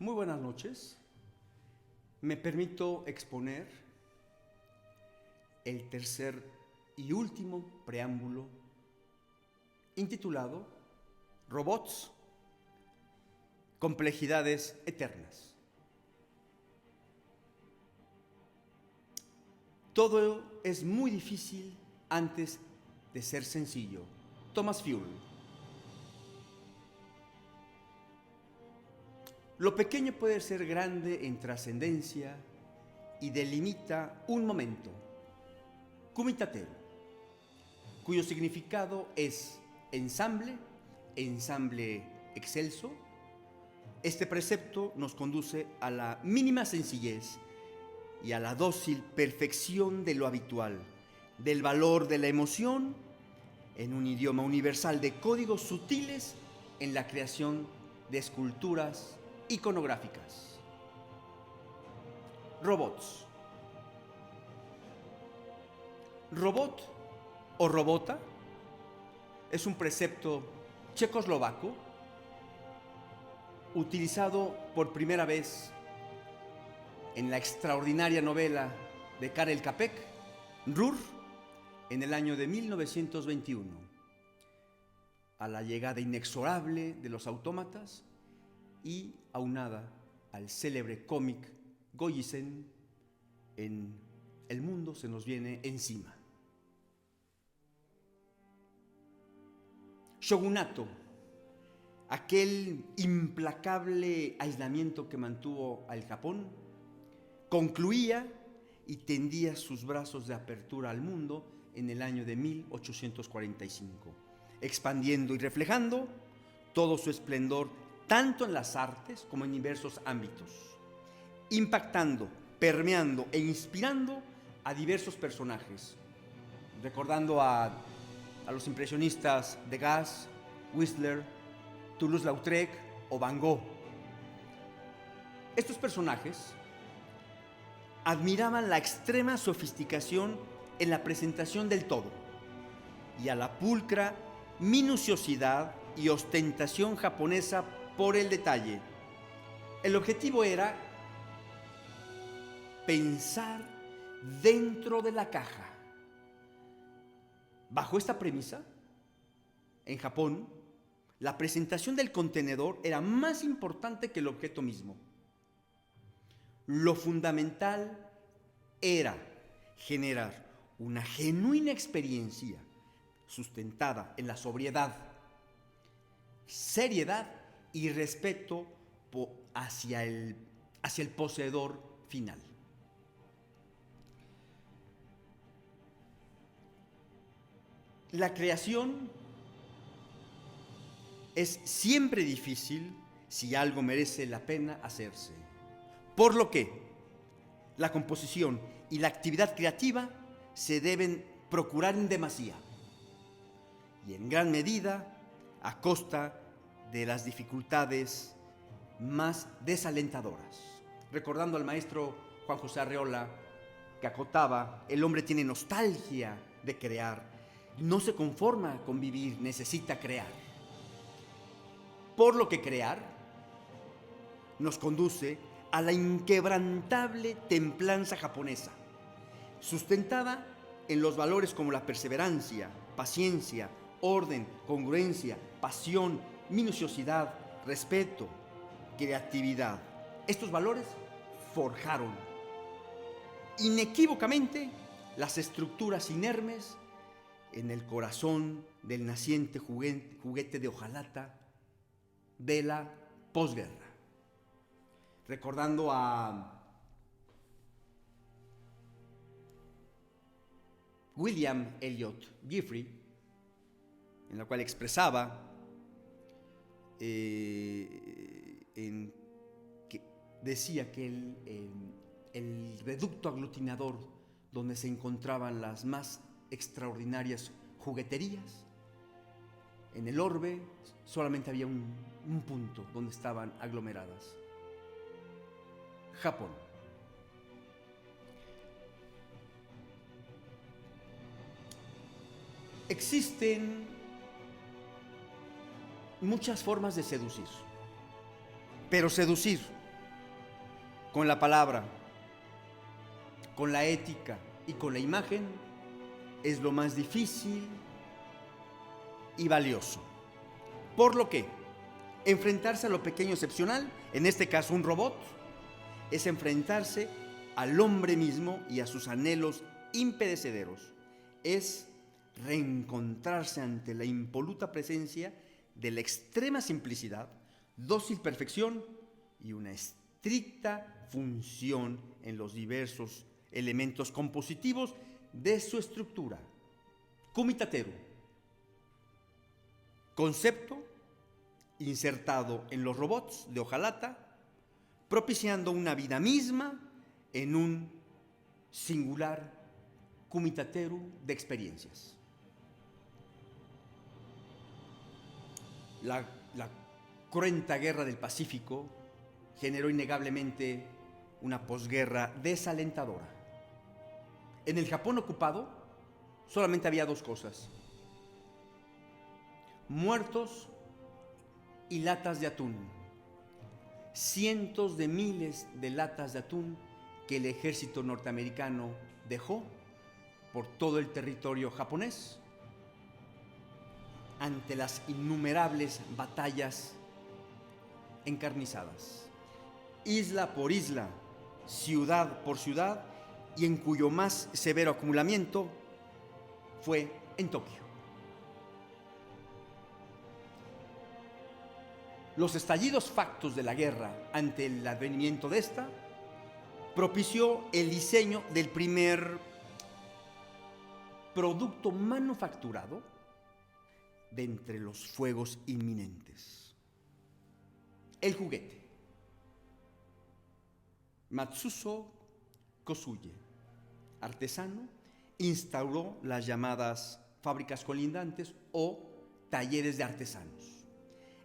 Muy buenas noches. Me permito exponer el tercer y último preámbulo intitulado Robots, complejidades eternas. Todo es muy difícil antes de ser sencillo. Thomas Fuel. Lo pequeño puede ser grande en trascendencia y delimita un momento, cumitatero, cuyo significado es ensamble, ensamble excelso. Este precepto nos conduce a la mínima sencillez y a la dócil perfección de lo habitual, del valor de la emoción en un idioma universal de códigos sutiles en la creación de esculturas iconográficas. Robots. Robot o robota es un precepto checoslovaco utilizado por primera vez en la extraordinaria novela de Karel Čapek, Ruhr, en el año de 1921. A la llegada inexorable de los autómatas y aunada al célebre cómic Goyisen, en El mundo se nos viene encima. Shogunato, aquel implacable aislamiento que mantuvo al Japón, concluía y tendía sus brazos de apertura al mundo en el año de 1845, expandiendo y reflejando todo su esplendor tanto en las artes como en diversos ámbitos, impactando, permeando e inspirando a diversos personajes, recordando a los impresionistas Degas, Whistler, Toulouse-Lautrec o Van Gogh. Estos personajes admiraban la extrema sofisticación en la presentación del todo y a la pulcra minuciosidad y ostentación japonesa por el detalle. El objetivo era pensar dentro de la caja. Bajo esta premisa, en Japón, la presentación del contenedor era más importante que el objeto mismo. Lo fundamental era generar una genuina experiencia sustentada en la sobriedad, seriedad y respeto hacia el poseedor final. La creación es siempre difícil si algo merece la pena hacerse. Por lo que la composición y la actividad creativa se deben procurar en demasía y en gran medida a costa de las dificultades más desalentadoras. Recordando al maestro Juan José Arreola, que acotaba: el hombre tiene nostalgia de crear, no se conforma con vivir, necesita crear. Por lo que crear nos conduce a la inquebrantable templanza japonesa, sustentada en los valores como la perseverancia, paciencia, orden, congruencia, pasión, minuciosidad, respeto, creatividad. Estos valores forjaron inequívocamente las estructuras inermes en el corazón del naciente juguete de hojalata de la posguerra. Recordando a William Elliot Giffrey, en la cual expresaba decía que el reducto aglutinador donde se encontraban las más extraordinarias jugueterías, en el orbe solamente había un punto donde estaban aglomeradas: Japón. Existen muchas formas de seducir, pero seducir con la palabra, con la ética y con la imagen es lo más difícil y valioso. Por lo que enfrentarse a lo pequeño excepcional, en este caso un robot, es enfrentarse al hombre mismo y a sus anhelos imperecederos. Es reencontrarse ante la impoluta presencia de la extrema simplicidad, dócil perfección y una estricta función en los diversos elementos compositivos de su estructura. Cumitatero, concepto insertado en los robots de hojalata, propiciando una vida misma en un singular cumitatero de experiencias. La cruenta guerra del Pacífico generó innegablemente una posguerra desalentadora. En el Japón ocupado solamente había dos cosas: muertos y latas de atún. Cientos de miles de latas de atún que el ejército norteamericano dejó por todo el territorio japonés ante las innumerables batallas encarnizadas, isla por isla, ciudad por ciudad, y en cuyo más severo acumulamiento fue en Tokio. Los estallidos factos de la guerra ante el advenimiento de esta propició el diseño del primer producto manufacturado de entre los fuegos inminentes: el juguete. Matsuzo Kosuye, artesano, instauró las llamadas fábricas colindantes o talleres de artesanos.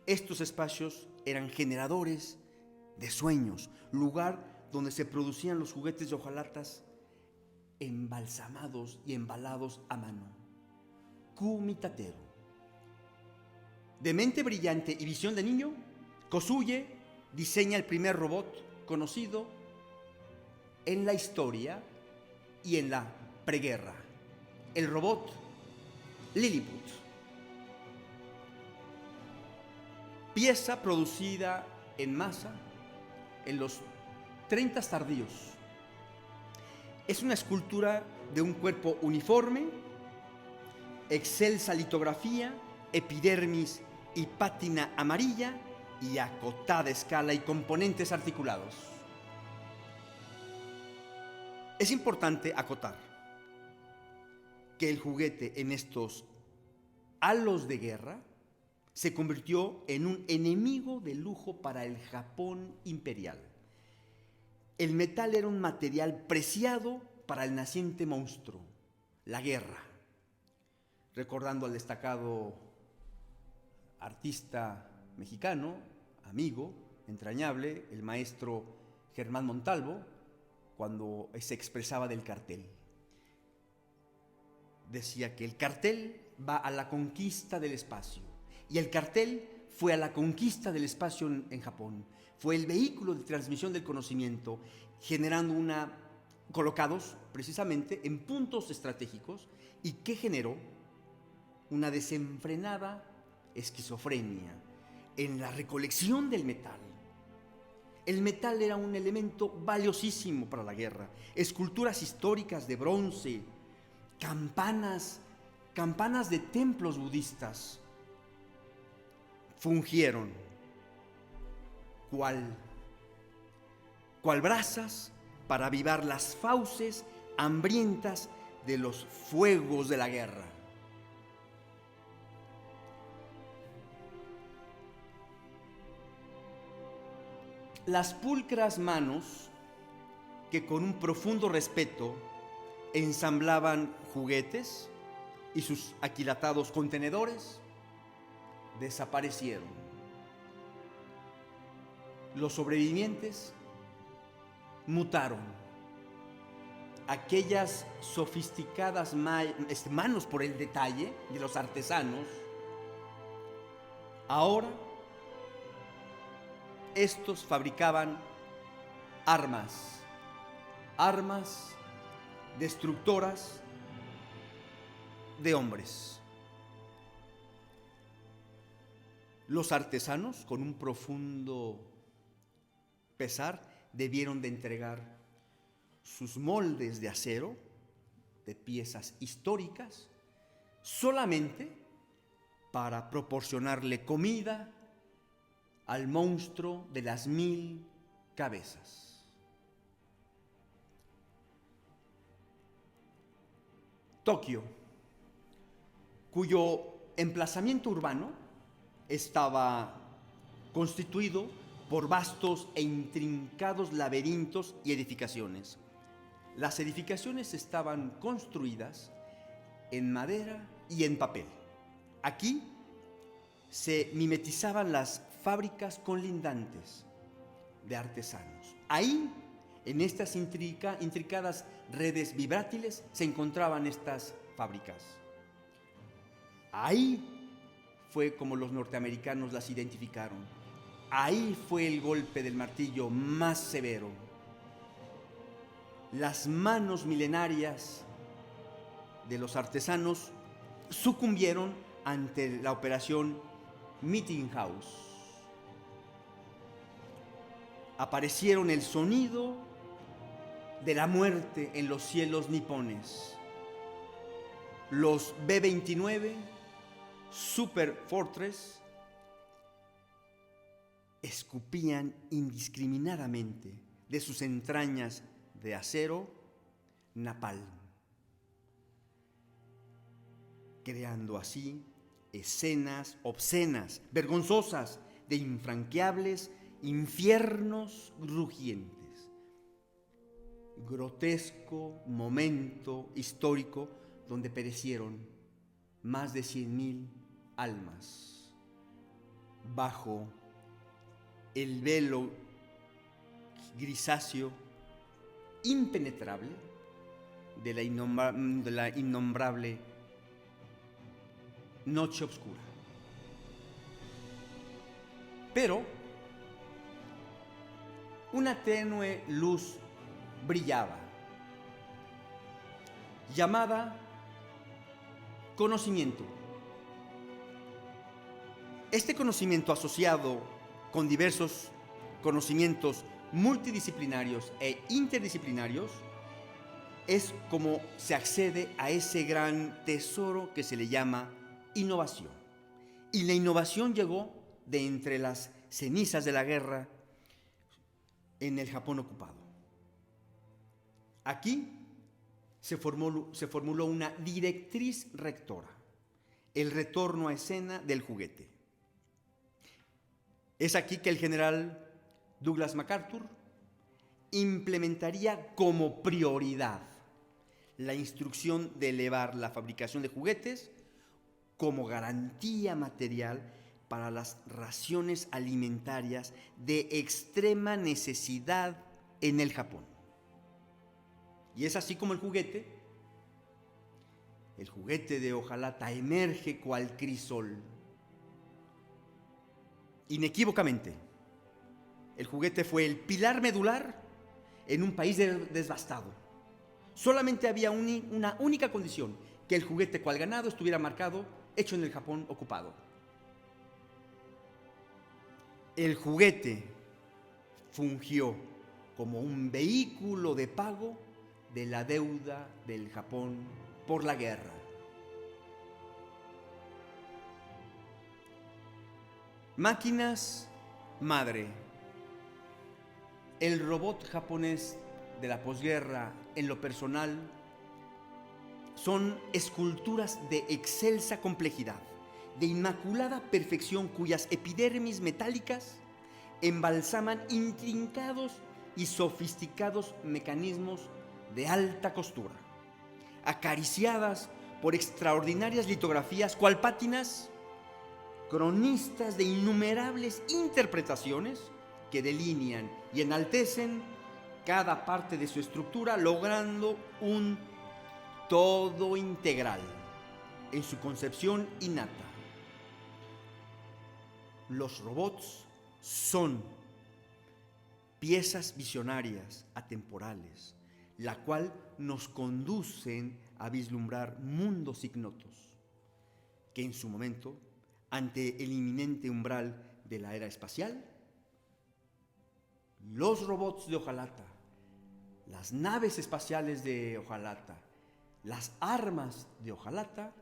Estos espacios eran generadores de sueños, lugar donde se producían los juguetes de hojalatas embalsamados y embalados a mano. Cumitatero. De mente brillante y visión de niño, Kosuye diseña el primer robot conocido en la historia y en la preguerra: el robot Lilliput. Pieza producida en masa en los 30 tardíos. Es una escultura de un cuerpo uniforme, excelsa litografía, epidermis y pátina amarilla y acotada escala y componentes articulados. Es importante acotar que el juguete en estos halos de guerra se convirtió en un enemigo de lujo para el Japón imperial. El metal era un material preciado para el naciente monstruo, la guerra. Recordando al destacado artista mexicano, amigo, entrañable, el maestro Germán Montalvo, cuando se expresaba del cartel. Decía que el cartel va a la conquista del espacio. Y el cartel fue a la conquista del espacio en Japón. Fue el vehículo de transmisión del conocimiento, colocados precisamente en puntos estratégicos, y que generó una desenfrenada esquizofrenia en la recolección del metal. El metal era un elemento valiosísimo para la guerra. Esculturas históricas de bronce, campanas de templos budistas, fungieron cual brasas para avivar las fauces hambrientas de los fuegos de la guerra. Las pulcras manos que con un profundo respeto ensamblaban juguetes y sus aquilatados contenedores desaparecieron. Los sobrevivientes mutaron. Aquellas sofisticadas manos por el detalle de los artesanos, ahora estos fabricaban armas, armas destructoras de hombres. Los artesanos, con un profundo pesar, debieron de entregar sus moldes de acero, de piezas históricas, solamente para proporcionarle comida al monstruo de las 1000 cabezas. Tokio, cuyo emplazamiento urbano estaba constituido por vastos e intrincados laberintos y edificaciones. Las edificaciones estaban construidas en madera y en papel. Aquí se mimetizaban las fábricas colindantes de artesanos. Ahí, en estas intricadas redes vibrátiles, se encontraban estas fábricas. Ahí fue como los norteamericanos las identificaron. Ahí fue el golpe del martillo más severo. Las manos milenarias de los artesanos sucumbieron ante la operación Meeting House. Aparecieron el sonido de la muerte en los cielos nipones. Los B-29 Super Fortress escupían indiscriminadamente de sus entrañas de acero napalm, creando así escenas obscenas, vergonzosas, de infranqueables infiernos rugientes. Grotesco momento histórico donde perecieron más de 100,000 almas bajo el velo grisáceo impenetrable de la innombrable noche oscura. Pero una tenue luz brillaba, llamada conocimiento. Este conocimiento, asociado con diversos conocimientos multidisciplinarios e interdisciplinarios, es como se accede a ese gran tesoro que se le llama innovación. Y la innovación llegó de entre las cenizas de la guerra en el Japón ocupado. Aquí se formuló una directriz rectora: el retorno a escena del juguete. Es aquí que el general Douglas MacArthur implementaría como prioridad la instrucción de elevar la fabricación de juguetes como garantía material para las raciones alimentarias de extrema necesidad en el Japón. Y es así como el juguete de hojalata emerge cual crisol. Inequívocamente, el juguete fue el pilar medular en un país devastado. Solamente había una única condición: que el juguete cual ganado estuviera marcado hecho en el Japón ocupado. El juguete fungió como un vehículo de pago de la deuda del Japón por la guerra. Máquinas madre. El robot japonés de la posguerra, en lo personal, son esculturas de excelsa complejidad, de inmaculada perfección, cuyas epidermis metálicas embalsaman intrincados y sofisticados mecanismos de alta costura, acariciadas por extraordinarias litografías, cual pátinas, cronistas de innumerables interpretaciones que delinean y enaltecen cada parte de su estructura, logrando un todo integral en su concepción innata. Los robots son piezas visionarias, atemporales, la cual nos conducen a vislumbrar mundos ignotos, que en su momento, ante el inminente umbral de la era espacial, los robots de Hojalata, las naves espaciales de Hojalata, las armas de Hojalata,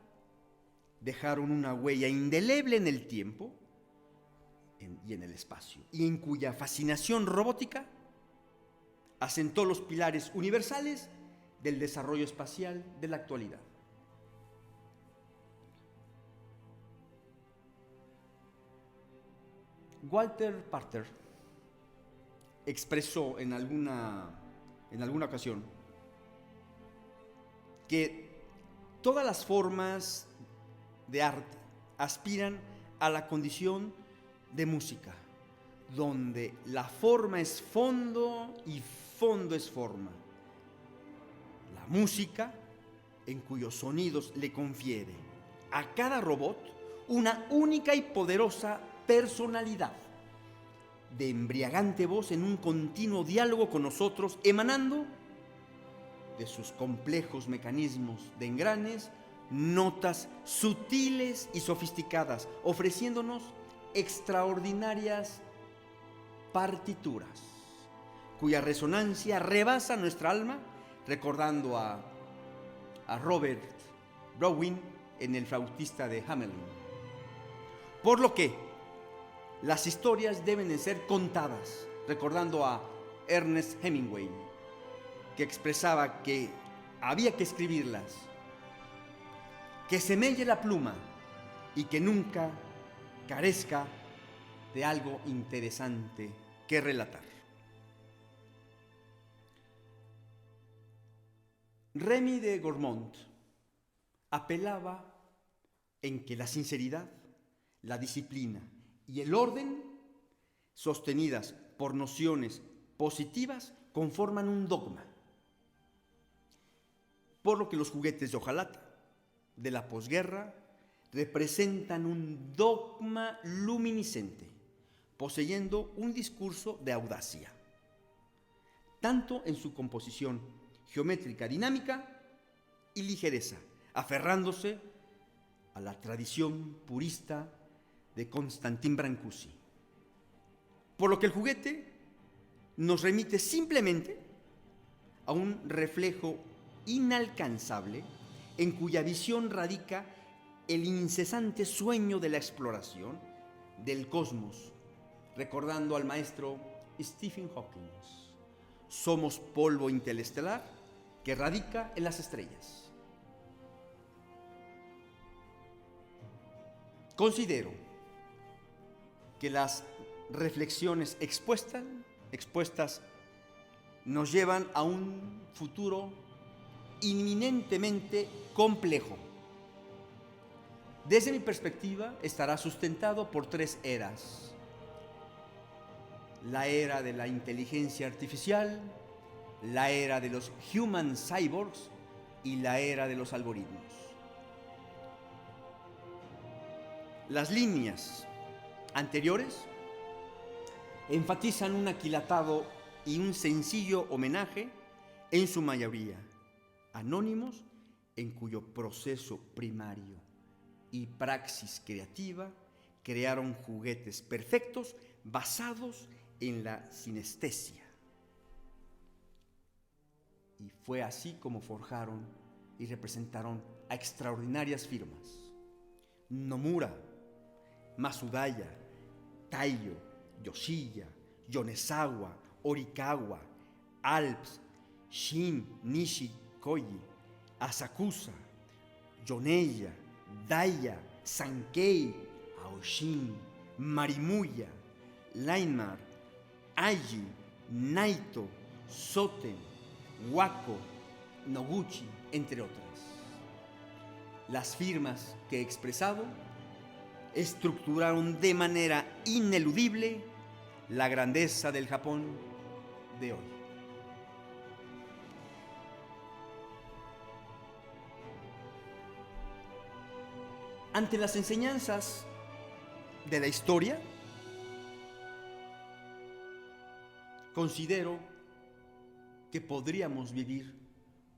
dejaron una huella indeleble en el tiempo y en el espacio, y en cuya fascinación robótica asentó los pilares universales del desarrollo espacial de la actualidad. Walter Pater expresó en alguna ocasión que todas las formas de arte aspiran a la condición de música, donde la forma es fondo y fondo es forma. La música, en cuyos sonidos le confiere a cada robot una única y poderosa personalidad, de embriagante voz en un continuo diálogo con nosotros, emanando de sus complejos mecanismos de engranes notas sutiles y sofisticadas, ofreciéndonos extraordinarias partituras, cuya resonancia rebasa nuestra alma, recordando a Robert Browning en El flautista de Hamelin. Por lo que las historias deben de ser contadas, recordando a Ernest Hemingway, que expresaba que había que escribirlas, que se melle la pluma y que nunca carezca de algo interesante que relatar. Remy de Gourmont apelaba en que la sinceridad, la disciplina y el orden, sostenidas por nociones positivas, conforman un dogma. Por lo que los juguetes de hojalata de la posguerra representan un dogma luminiscente, poseyendo un discurso de audacia, tanto en su composición geométrica dinámica y ligereza, aferrándose a la tradición purista de Constantin Brancusi. Por lo que el juguete nos remite simplemente a un reflejo inalcanzable en cuya visión radica el incesante sueño de la exploración del cosmos, recordando al maestro Stephen Hawking. Somos polvo interestelar que radica en las estrellas. Considero que las reflexiones expuestas nos llevan a un futuro inminentemente complejo. Desde mi perspectiva, estará sustentado por 3 eras: la era de la inteligencia artificial, la era de los human cyborgs y la era de los algoritmos. Las líneas anteriores enfatizan un aquilatado y un sencillo homenaje, en su mayoría anónimos, en cuyo proceso primario y praxis creativa crearon juguetes perfectos basados en la sinestesia. Y fue así como forjaron y representaron a extraordinarias firmas: Nomura, Masudaya, Taiyo, Yoshiya, Yonezawa, Orikawa, Alps, Shin Nishikoyi, Asakusa, Yoneya, Daiya, Sankei, Aoshin, Marimuya, Lainmar, Aiji, Naito, Soten, Wako, Noguchi, entre otras. Las firmas que he expresado estructuraron de manera ineludible la grandeza del Japón de hoy. Ante las enseñanzas de la historia, considero que podríamos vivir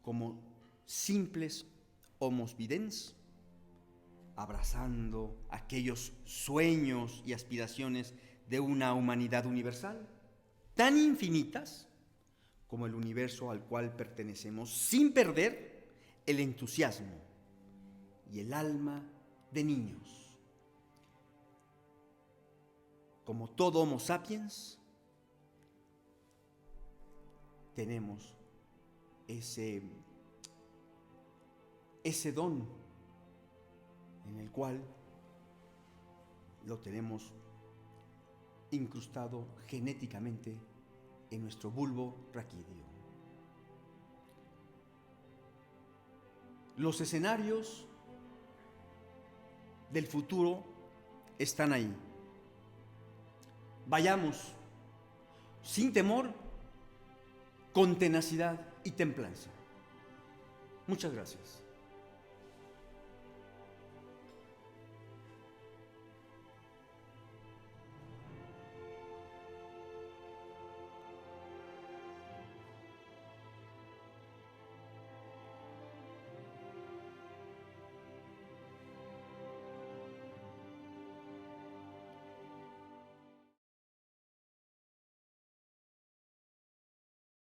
como simples homos videns, abrazando aquellos sueños y aspiraciones de una humanidad universal, tan infinitas como el universo al cual pertenecemos, sin perder el entusiasmo y el alma de niños. Como todo Homo sapiens, tenemos ese don en el cual lo tenemos incrustado genéticamente en nuestro bulbo raquídeo. Los escenarios del futuro están ahí. Vayamos sin temor, con tenacidad y templanza. Muchas gracias.